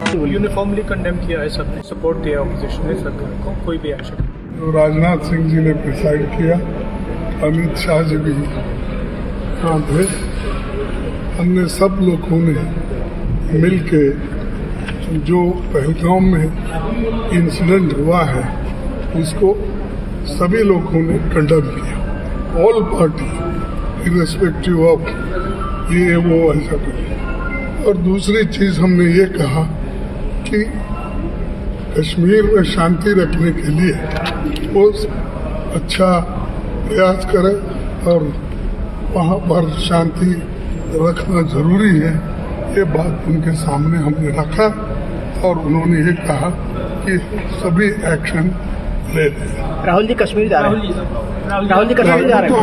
Uniformly condemn किया है, सबने सपोर्ट दिया ऑपोजिशन ने सरकार को, कोई भी एक्शन। जो राजनाथ सिंह जी ने प्रिसाइड किया, अमित शाह जी भी यहाँ थे, हमने सब लोगों ने मिलके जो पहलगाम में इंसिडेंट हुआ है उसको सभी लोगों ने कंडेम किया, ऑल पार्टी इर्रेस्पेक्टिव ऑफ ये वो ऐसा कुछ। और दूसरी चीज हमने ये कहा कि कश्मीर में शांति रखने के लिए वो अच्छा प्रयास करे और वहाँ पर शांति रखना जरूरी है, ये बात उनके सामने हमने रखा और उन्होंने ये कहा कि सभी एक्शन ले लें। राहुल जी कश्मीर जा रहे हैं। राहुल जी कश्मीर जा रहे हैं।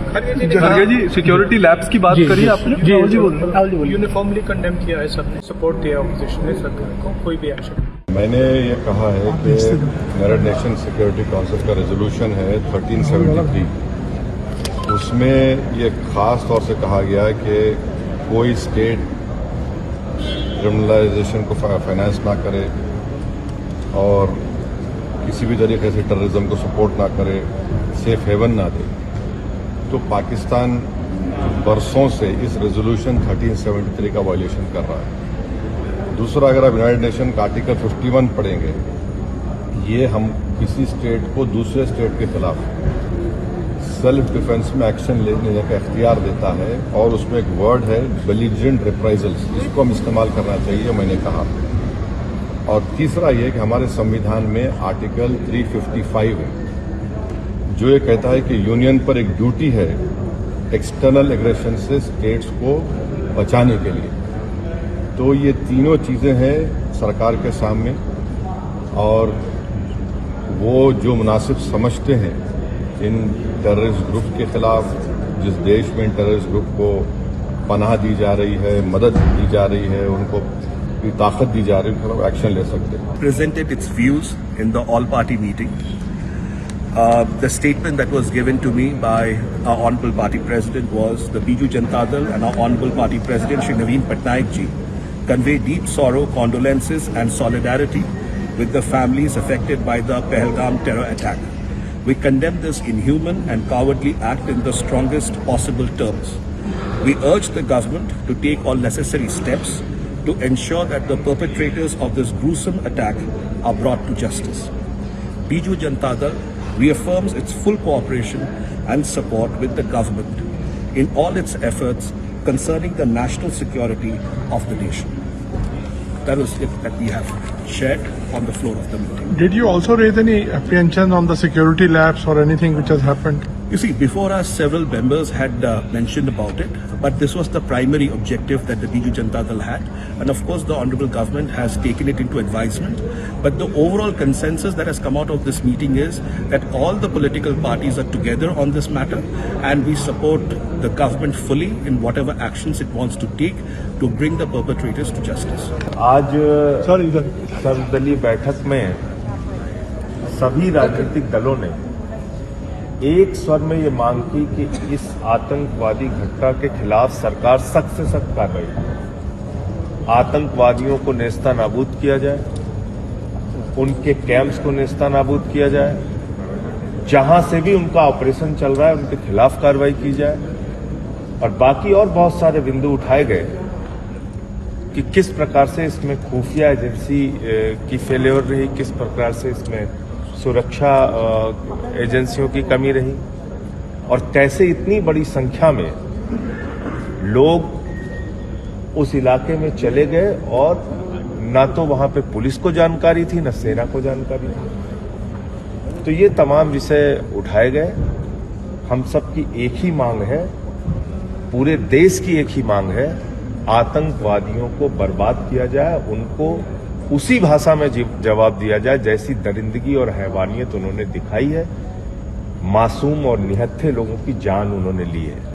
खरगे जी सिक्योरिटी लैब्स की बात करी आपने? राहुल जी बोलिए। यूनिफॉर्मली कंडेम किया है, सबने सपोर्ट दिया ऑपोजिशन ने सरकार को, कोई भी एक्शन। मैंने ये कहा है कि यूनाइटेड नेशन सिक्योरिटी काउंसिल का रेजोल्यूशन है 1373, उसमें ये खास तौर से कहा गया है कि कोई स्टेट क्रिमिनलाइजेशन को फाइनेंस ना करे और किसी भी तरीके से टेररिज्म को सपोर्ट ना करे, सेफ हेवन ना दे। तो पाकिस्तान बरसों से इस रेजोल्यूशन 1373 का वायलेशन कर रहा है। दूसरा, अगर आप यूनाइटेड नेशन का आर्टिकल 51 पढ़ेंगे, ये हम किसी स्टेट को दूसरे स्टेट के खिलाफ सेल्फ डिफेंस में एक्शन लेने का इख्तियार देता है और उसमें एक वर्ड है बेलिजेंट रिप्राइजल्स, इसको हम इस्तेमाल करना चाहिए, मैंने कहा। और तीसरा ये कि हमारे संविधान में आर्टिकल 355 है जो ये कहता है कि यूनियन पर एक ड्यूटी है एक्सटर्नल एग्रेशन से स्टेट्स को बचाने के लिए। तो ये तीनों चीज़ें हैं सरकार के सामने और वो जो मुनासिब समझते हैं इन टेररिस्ट ग्रुप के खिलाफ, जिस देश में इन टेररिस्ट ग्रुप को पनाह दी जा रही है, मदद दी जा रही है, उनको ताकत दी जा रही है, उनको एक्शन ले सकते हैं। Presented its views in the all-party meeting. The statement that was given to me by our Honorable Party President was the Biju Janata Dal and our Honorable Party President Shri Naveen Patnaik ji convey deep sorrow, condolences and solidarity with the families affected by the Pahalgam terror attack. We condemn this inhuman and cowardly act in the strongest possible terms. We urge the government to take all necessary steps to ensure that the perpetrators of this gruesome attack are brought to justice. Biju Janata Dal reaffirms its full cooperation and support with the government in all its efforts concerning the national security of the nation. That was it that we have shared on the floor of the meeting. Did you also raise any apprehension on the security lapse or anything which has happened? You see, before us, several members had mentioned about it, but this was the primary objective that the Biju Janata Dal had, and of course the Honourable Government has taken it into advisement. But the overall consensus that has come out of this meeting is that all the political parties are together on this matter, and we support the government fully in whatever actions it wants to take to bring the perpetrators to justice. आज सर्वदलीय बैठक में सभी राजनीतिक दलों ने एक स्वर में ये मांग की कि इस आतंकवादी घटना के खिलाफ सरकार सख्त से सख्त कार्रवाई करे, आतंकवादियों को नेस्तानाबूद किया जाए, उनके कैंप्स को नेस्तानाबूद किया जाए, जहां से भी उनका ऑपरेशन चल रहा है उनके खिलाफ कार्रवाई की जाए। और बाकी और बहुत सारे बिंदु उठाए गए कि किस प्रकार से इसमें खुफिया एजेंसी की फेल्योर रही, किस प्रकार से इसमें सुरक्षा एजेंसियों की कमी रही और कैसे इतनी बड़ी संख्या में लोग उस इलाके में चले गए और ना तो वहां पे पुलिस को जानकारी थी, ना सेना को जानकारी थी। तो ये तमाम विषय उठाए गए। हम सबकी एक ही मांग है, पूरे देश की एक ही मांग है, आतंकवादियों को बर्बाद किया जाए, उनको उसी भाषा में जवाब दिया जाए जैसी दरिंदगी और हैवानियत उन्होंने दिखाई है। मासूम और निहत्थे लोगों की जान उन्होंने ली है।